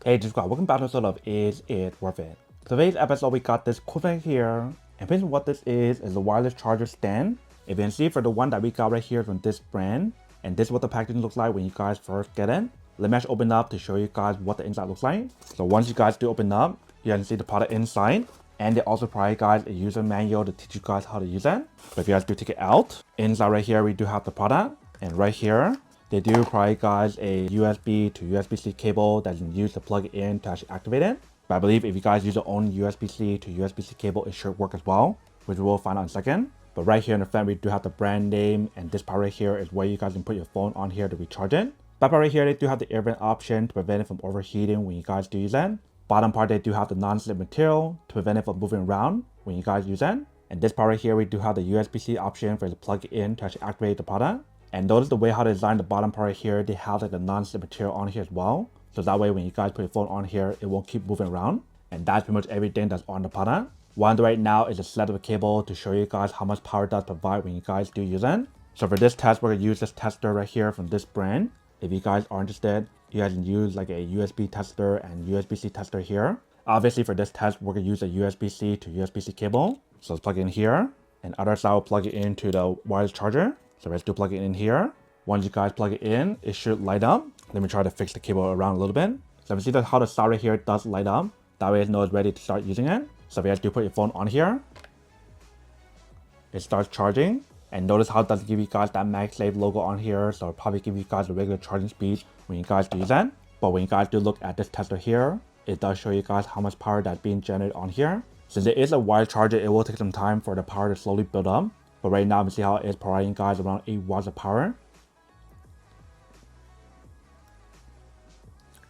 Hey, just got welcome back to episode of Is It Worth It? Today's episode we got this cool thing here, and basically what this is a wireless charger stand. If you can see for the one that we got right here from this brand, and this is what the packaging looks like when you guys first get it. Let me actually open up to show you guys what the inside looks like. So once you guys do open up, you can see the product inside, and they also provide guys a user manual to teach you guys how to use it. But if you guys do take it out, inside right here we do have the product, and right here they do provide guys a USB to USB-C cable that you can use to plug it in to actually activate it. But I believe if you guys use your own USB-C to USB-C cable, it should work as well, which we'll find out in a second. But right here in the front, we do have the brand name, and this part right here is where you guys can put your phone on here to recharge it. That part right here, they do have the air vent option to prevent it from overheating when you guys do use it. Bottom part, they do have the non-slip material to prevent it from moving around when you guys use it. And this part right here, we do have the USB-C option for you to plug it in to actually activate the product. And notice the way how they designed the bottom part right here, they have like the non-slip material on here as well. So that way when you guys put your phone on here, it won't keep moving around. And that's pretty much everything that's on the product. What I'm doing right now is a select of a cable to show you guys how much power it does provide when you guys do use it. So for this test, we're gonna use this tester right here from this brand. If you guys are interested, you guys can use like a USB tester and USB-C tester here. Obviously for this test, we're gonna use a USB-C to USB-C cable. So let's plug it in here. And other side, we'll plug it into the wireless charger. So let's do plug it in here. Once you guys plug it in, it should light up. Let me try to fix the cable around a little bit. So you see that how the side right here does light up. That way it knows it's ready to start using it. So if you guys do put your phone on here, it starts charging. And notice how it doesn't give you guys that MagSafe logo on here. So it'll probably give you guys a regular charging speed when you guys do use that. But when you guys do look at this tester here, it does show you guys how much power that's being generated on here. Since it is a wire charger, it will take some time for the power to slowly build up. But right now, you see how it is providing guys around 8 watts of power.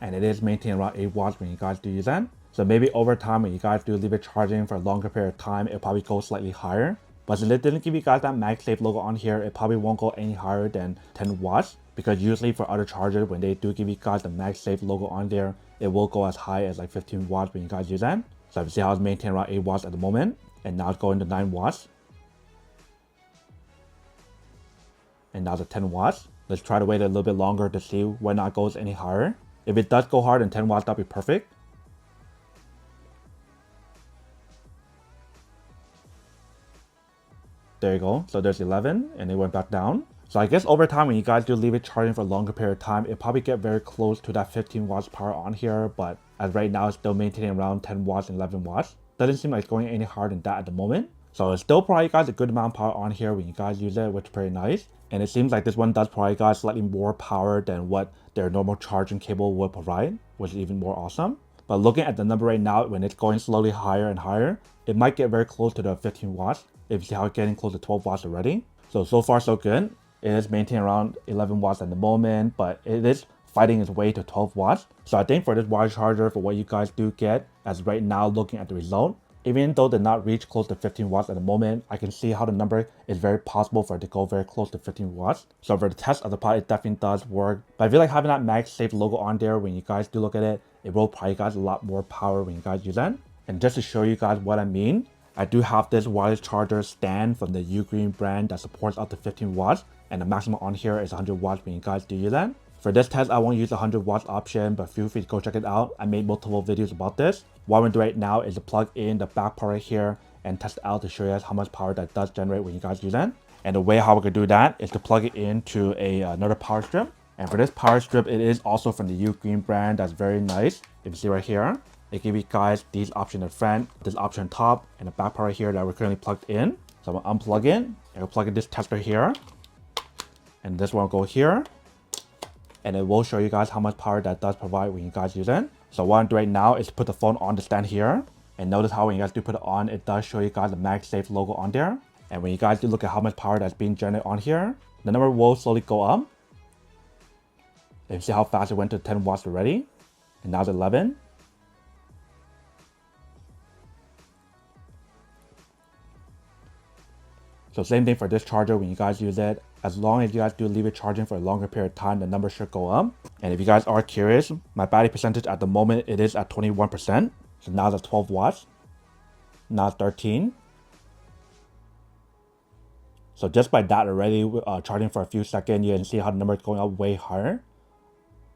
And it is maintaining around 8 watts when you guys do use that. So maybe over time, when you guys do leave it charging for a longer period of time, it'll probably go slightly higher. But since it didn't give you guys that MagSafe logo on here, it probably won't go any higher than 10 watts. Because usually for other chargers, when they do give you guys the MagSafe logo on there, it will go as high as like 15 watts when you guys use that. So you see how it's maintaining around 8 watts at the moment. And now it's going to 9 watts. And now it's at 10 watts. Let's try to wait a little bit longer to see when it goes any higher. If it does go higher than 10 watts, that'll be perfect. There you go. So there's 11 and it went back down. So I guess over time when you guys do leave it charging for a longer period of time, it probably get very close to that 15 watts power on here. But as right now, it's still maintaining around 10 watts and 11 watts. Doesn't seem like it's going any higher than that at the moment. So it's still provide you guys a good amount of power on here when you guys use it, which is pretty nice. And it seems like this one does provide you guys slightly more power than what their normal charging cable would provide, which is even more awesome. But looking at the number right now, when it's going slowly higher and higher, it might get very close to the 15 watts. If you see how it's getting close to 12 watts already. So far so good. It is maintaining around 11 watts at the moment, but it is fighting its way to 12 watts. So I think for this wire charger, for what you guys do get, as right now looking at the result, even though they're not reach close to 15 watts at the moment, I can see how the number is very possible for it to go very close to 15 watts. So for the test of the product, it definitely does work. But I feel like having that MagSafe logo on there, when you guys do look at it, it will provide you guys a lot more power when you guys use that. And just to show you guys what I mean, I do have this wireless charger stand from the Ugreen brand that supports up to 15 watts. And the maximum on here is 100 watts when you guys do use that. For this test, I won't use the 100 watts option, but feel free to go check it out. I made multiple videos about this. What I'm doing right now is to plug in the back part right here and test it out to show you guys how much power that does generate when you guys use that. And the way how we're gonna do that is to plug it into another power strip. And for this power strip, it is also from the Ugreen brand. That's very nice. If you see right here, they give you guys these options at the front, this option on top, and the back part right here that we're currently plugged in. So I'm gonna unplug it, and we'll plug in this tester here. And this one will go here. And it will show you guys how much power that does provide when you guys use it. So what I'm doing right now is to put the phone on the stand here. And notice how when you guys do put it on, it does show you guys the MagSafe logo on there. And when you guys do look at how much power that's being generated on here, the number will slowly go up. And you see how fast it went to 10 watts already. And now it's 11. So same thing for this charger when you guys use it. As long as you guys do leave it charging for a longer period of time, the number should go up. And if you guys are curious, my battery percentage at the moment, it is at 21%. So now it's at 12 watts. Now it's 13. So just by that already, charging for a few seconds, you can see how the number is going up way higher.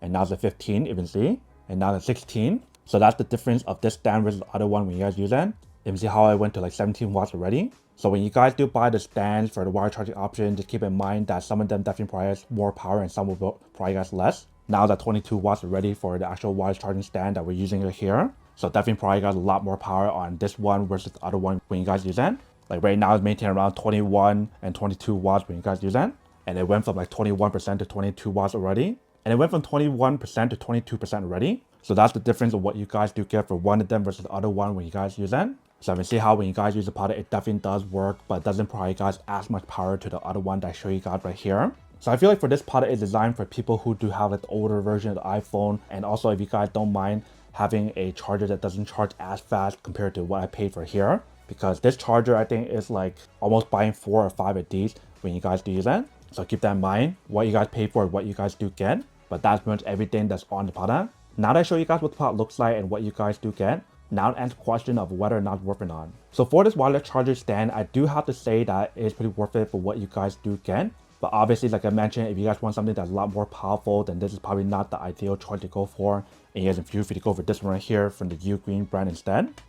And now it's at 15, you can see. and now it's 16. So that's the difference of this stand versus the other one when you guys use it. You can see how I went to like 17 watts already. So when you guys do buy the stands for the wire charging option, just keep in mind that some of them definitely probably more power and some will probably guys less. Now that 22 watts already for the actual wire charging stand that we're using it here. So definitely probably got a lot more power on this one versus the other one when you guys use it. Like right now it's maintaining around 21 and 22 watts when you guys use it. And it went from like 21% to 22 watts already. And it went from 21% to 22% already. So that's the difference of what you guys do get for one of them versus the other one when you guys use it. So I can see how when you guys use the product, it definitely does work, but it doesn't provide guys as much power to the other one that I show you guys right here. So I feel like for this product, it's designed for people who do have like the older version of the iPhone. And also if you guys don't mind having a charger that doesn't charge as fast compared to what I paid for here. Because this charger, I think, is like almost buying 4 or 5 of these when you guys do use it. So keep that in mind, what you guys pay for, what you guys do get. But that's pretty much everything that's on the product. Now that I show you guys what the product looks like and what you guys do get, now to answer the question of whether or not worth it or not. So for this wireless charger stand, I do have to say that it's pretty worth it for what you guys do get. But obviously, like I mentioned, if you guys want something that's a lot more powerful, then this is probably not the ideal choice to go for. And you guys feel free to go for this one right here from the Ugreen brand instead.